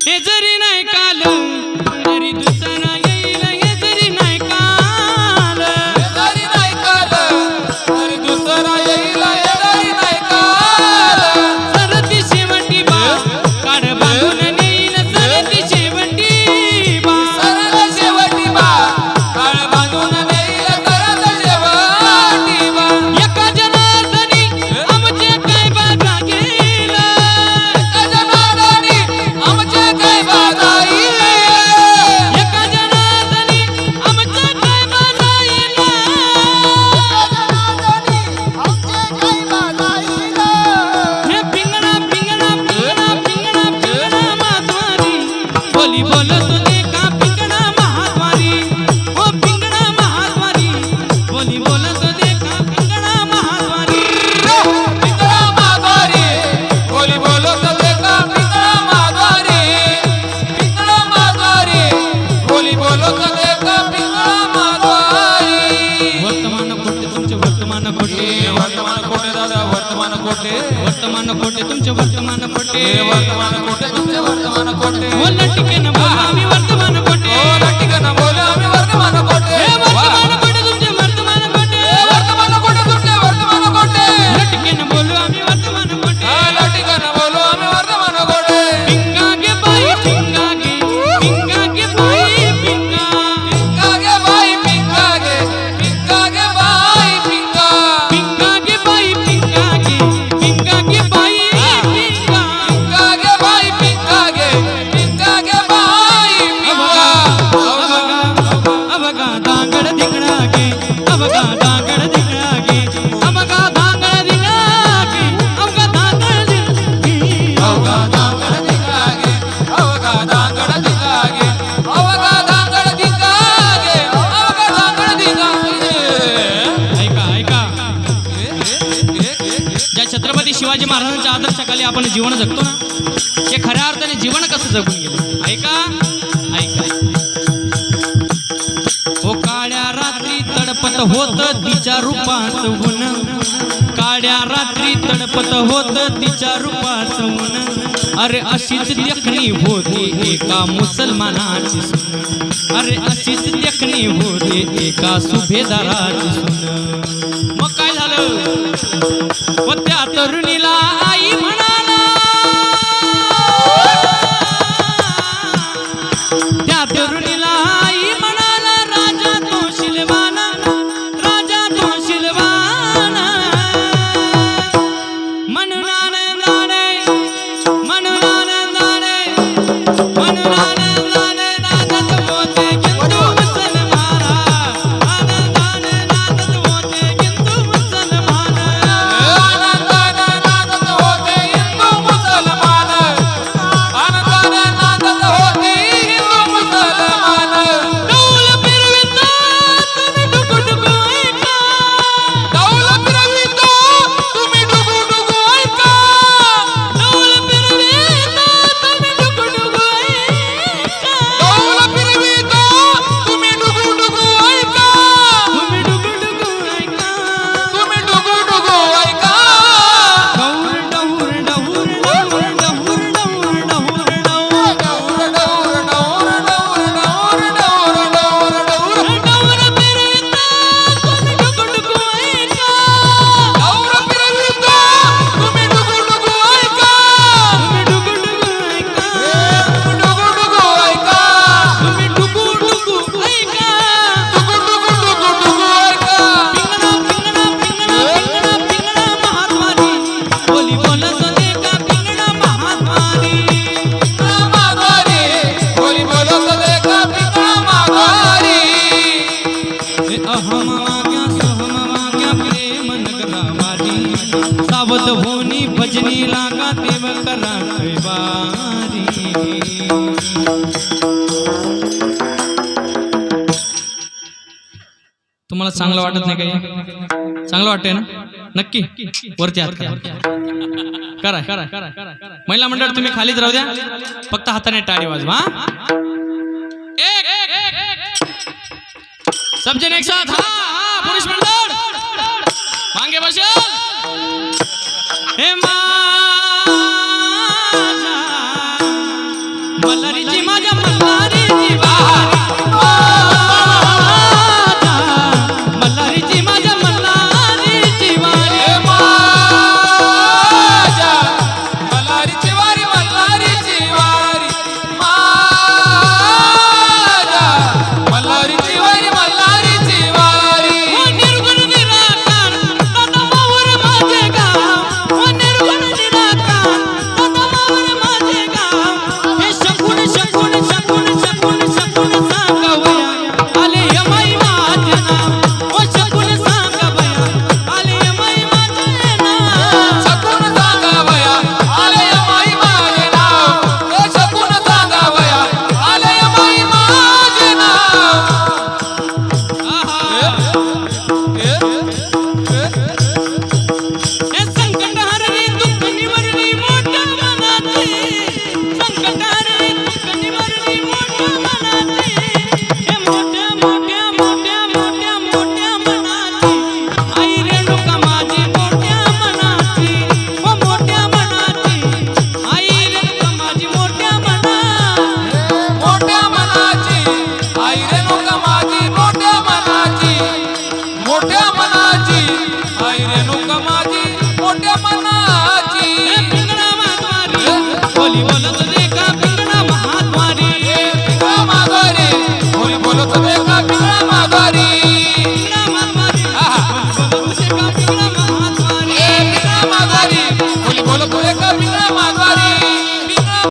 हे जरी नाही काल तरी दुसरा येईल, हे जरी नाही काल जरी नाही काल तरी दुसरा येईल, हे जरी नाही काल. सरती शेवटी बा काढ बांधून नेईल, सरती शेवटी बा सरळ शेवटी बा काळ बांधून नेईल, सरळ शेवटी बा. एका जनार्दनी आमचे काय बाधा गेला, एका जनार्दनी आमचे काय बाधा येईल, एका जनार्दनी आमचे काय बाधा येला. हे पिंगळा पिंगळा पिंगळा पिंगळा पिंगळा महाद्वारी बोली बोलत होते का पिंगळा महाद्वारी, हो पिंगळा महाद्वारी बोली बोलत होते का पिंगळा महाद्वारी. पिंगळा माघारी बोली बोलत होते का पिंगळा माघारी, पिंगळा माघारी बोली बोलत होते का पिंगळा माघारी. वर्तमान खोटे तुमचे वर्तमान खोटे, वर्तमान कोटे दादा वर्तमान कोटे, वर्तमान खोटे तुमचे वर्तमान खोटे, वर्तमान कोटे तुमचे वर्तमान कोटे. हो लटके न बोला आम्ही वर्तमान खोटे, ओ लटिकन बोले आम्ही वर्तमान कोटे. हे वर्तमान खोटे तुमचे वर्तमान खोटे, वर्तमान कोटे तुमचे वर्तमान कोटे. लटके न बोलू आम्ही वर्तमान खोटे. लटिकन बोलो आम्ही वर्तमान कोटे. पिंगा गे बाई पिंगा गे बाई पिंगा, पिंगा गे बाई पिंगा गे, पिंगा गे बाई पिंगा. पिंगा गे बाई पिंगा गे बाई पिंगा. पिंगा गे बाई पिंगा गे, पिंगा गे बाई पिंगा. अबगा दांगड दिगडा गे, अबगा दांगड दिगडा गे, अबगा दांगड दिगडा गे, अबगा दांगड दिगडा अवघा दांगड दिगा गे, अवघा दांगड दिगा गे, अवघा दांगड दिगा गे, अवघा दांगड दिगा गे. ऐका ऐका, ज्या छत्रपती शिवाजी महाराजांच्या आदर्शाखाली आपण जीवन जगतो ना, ते खऱ्या अर्थाने जीवन कसं जगून गेलं. ऐका ऐका, ओ काळ्या रात्री तडपत होत तिच्या रूपाचं ऊन, काळ्या रात्री तडपत होत तिच्या रूपाचं ऊन. अरे अशीच देखणी होती एका मुसलमानाची सून, अरे अशीच देखणी होती एका सुभेदाराची सून. मग काय झालं, व त्या तरुणीला आई म्हणाला, त्या तरुणीला आई म्हणाला, राजा तो शिलवाना, राजा तो शिलवाना. म्हणून आनंदाने, म्हणून आनंदाने, म्हणून आनंदाने नाचत होते हिंदू मुसलमान, आनंदाने नाचत होते हिंदू मुसलमान. आनंदाने नाचत होते हिंदू मुसलमान, आनंदाने नाचत होते हिंदू मुसलमान. डौल फिरविता तुम्ही डुगुडुगु ऐका, डौल फिरवितो तुम्ही डुगु डुगु ऐका, डौल फिरविता तुम्ही डुगुडुगु ऐका, डौल फिरवितो तुम्ही डुगु डुगु ऐका, तुम्ही डुगुडुगु ऐका. तुम्ही डुगु डुगु ऐका. डौर डौर डौर डौर डौर डौर डौर डौर डौर डौर डौर डौर डौर डौर डौर डौर. डौर फिरविता तुम्ही डुगुडुगु ऐका, डौर फिरवितो तुम्ही डुगु डुगु ऐका, तुम्ही डुगुडुगु ऐका, डुगु डुगु ऐका, तुम्ही डुगुडुगु ऐका. डुगु डुगु डुगु डुगु ऐका. पिंगळा पिंगळा पिंगळा पिंगळा पिंगळा महाद्वारी बोली बोलत होते का पिंगळा महाद्वारी. पिंगळा माघारी बोली बोलत होते का पिंगळा माघारी. हे अहम वाग्या सोहम वाग्या प्रेम नगरावादी, सावध होनी भजनी लागा देव करा कैवारी. तुम्हाला चांगलं वाटत नाही काही? चांगलं वाटतंय ना? नक्की वरती हात करा, करा करा. महिला मंडळ तुम्ही खालीच राहू द्या, फक्त हाताने टाळी वाजवा. सब जन एक साथ, हाँ पुरुष मंडळ मांगे बसेल. हे माझा मल्हारीची माझ्या मल्हारीची वारी माझ्या मल्हारीची माझ्या मल्हारीची वारी माझ्या मल्हारीची वारी मल्हारीची वारी माझ्या मल्हारीची वारी मल्हारीची वारी ओ निर्गुण निराकार तत्वावर माझे गाव ओ निर्गुण निराकार तत्वावर माझे गाव हे शकून शकून शकून शकून शकून सांगवया आले यमाई माझे नाव ओ शकून सांगवया आले यमाई माझे नाव शकून सांगावया आलय माई माझे नाव हे शकून सांगावया आलय माई माझे नाव हे संकट हरली दुःख निवारली मोठ्या मनाची संकट हरली दुःख निवारली मोठ्या मनाची हे मोठ्या मोठ्या मोठ्या मोठ्या मोठ्या मनाची आई रेणुका माझी मोठ्या मनाची ओ मोठ्या मनाची आई रेणुका माझी मोठ्या मनाची मोठ्या मनाची आई रेणुका माझी मोठ्या मनाची मोठ्या मनाची आई रेणुका माझी मोठ्या मनाची हे पिंगळा महाद्वारी बोली बोलत देखा पिंगळा महाद्वारी पिंगळा माघारी बोली बोलत देखा पिंगळा माघारी पिंगळा